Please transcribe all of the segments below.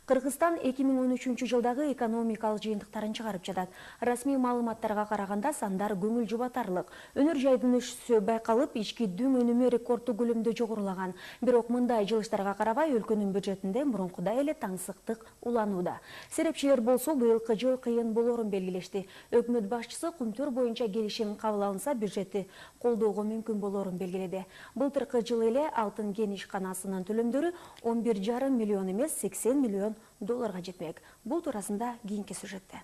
Кыргызстан 2013-жылдагы экономикалык жыйынтыктарын чыгарып жатат. Расмий маалыматтарга караганда сандар көңүл жубатарлык. Өнөр жайдын өсүшү байкалып, ички дүң өнүмү рекорддуу көлөмдө жогорулаган. Бирок мындай жылыштарга карабай өлкөнүн бюджетинде мурункудай эле таңсыктык уланууда. Серепчилер болсо быйылкы жыл кыйын болоорун белгилешти. Өкмөт башчысы кумтөр боюнча келишим кабыл алынса бюджетти колдоого мүмкүн болоорун белгиледи. Былтыркы жылы эле Алтын кен ишканасынын төлөмдөрү 11,5 миллион эмес 80 миллион долларга жетмек. Бул туурасында кийинки сюжетте.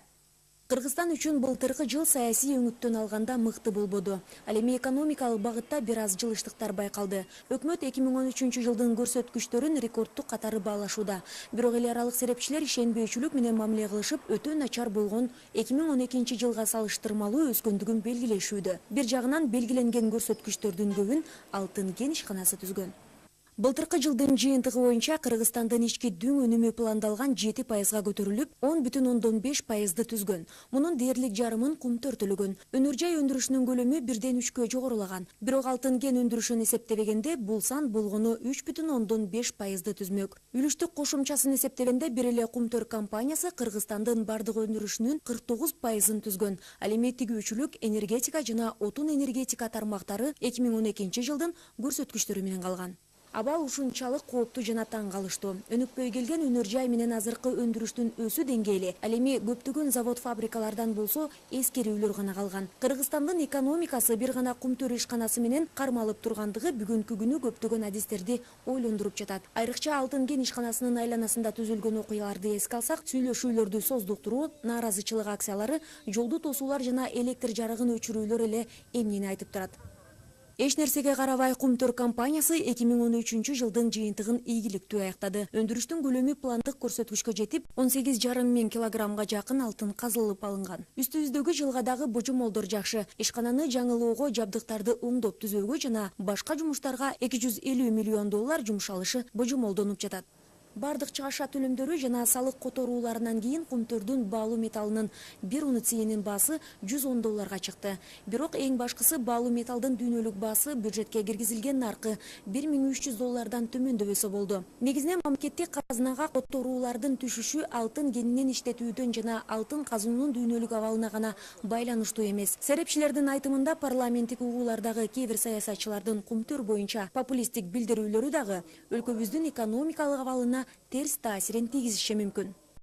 Кыргызстан үчүн былтыркы жыл саясий өңүттөн алганда мыкты болбоду. Ал эми экономикалык багытта бир аз жылыштыктар байкалды. Өкмөт 2013 жылдын көрсөткүчтөрүн рекордтук катары баалашууда. Бирок эл аралык серепчилер ишенбөөчүлүк менен мамиле кылышып, өтө начар болгон 2012 жылга салыштырмалуу өскөндүгүн белгилешүүдө. Бир жагынан белгиленген көрсөткүчтөрдүн көбүн Алтын кен ишканасы түзгөн. Былтыркы жылдын жыйынтыгы боюнча Кыргызстандын ички дүң өнүмү пландалган 7%га көтөрүлүп, 10,5%ды түзгөн. Мунун дээрлик жарымын кумтөр төлөгөн. Өнөр жай өндүрүшүнүн көлөмү 1,3-кө жогорулаган. Бирок алтын кен өндүрүшүн эсептебегенде бул сан болгону 3,5%ды түзмөк. Үлүштүк кошумчасын эсептегенде бир эле кумтөр компаниясы Кыргызстандын бардык өндүрүшүнүн 49%ын түзгөн. Ал эми тигүүчүлүк, энергетика жана отун энергетика тармактары 2012 жылдын көрсөткүчтөрү менен калган. Абал ушунчалык кооптуу жана таң калыштуу. Өнүкпөй келген өнөр жай менен азыркы өндүрүштүн өсүү деңгээли ал эми көптөгөн завод-фабрикалардан болсо эскерүүлөр гана калган. Кыргызстандын экономикасы бир гана кумтөр ишканасы менен кармалып тургандыгы бүгүнкү күнү көптөгөн адистерди ойлондуруп жатат. Айрыкча Алтын кен ишканасынын айланасында түзүлгөн окуяларды эске алсак, сүйлөшүүлөрдү создуктуруу, нааразычылык акциялары, жолду тосуулар жана электр жарыгын өчүрүүлөр эле эмнени айтып турат. Эч нерсеге карабай кумтөр компаниясы 2013 жылдын жыйынтыгын ийгиликтүү аяктады. Өндүрүштүн көлөмү пландык көрсөткүчкө жетип, 18,5 миң килограммга жакын алтын казылып алынган. Үстүбүздөгү жылга дагы божомолдор жакшы. Ишкананы жаңылоого, жабдыктарды оңдоп түзүүгө жана башка жумуштарга 250 миллион доллар жумшалышы божомолдонуп жатат. Бардык чыгаша төлөмдөрү жана салык которууларынан кийин кумтөрдүн баалуу металлынын 1 унциясынын баасы 110 долларга чыкты. Бирок эң башкысы баалуу металлдын дүйнөлүк баасы бюджетке киргизилген наркы 1300 доллардан төмөндөбөсө болду. Негизинен мамлекеттик казынага которуулардын түшүшү алтын кенинен иштетүүдөн жана алтын казынуунун дүйнөлүк абалына гана байланыштуу эмес. Серепчилердин айтымында парламенттик угуулардагы кээ бир саясатчылардын кумтөр боюнча популисттик билдирүүлөрү дагы өлкөбүздүн экономикалык абалына терс таасирин тийгизиши мүмкүн.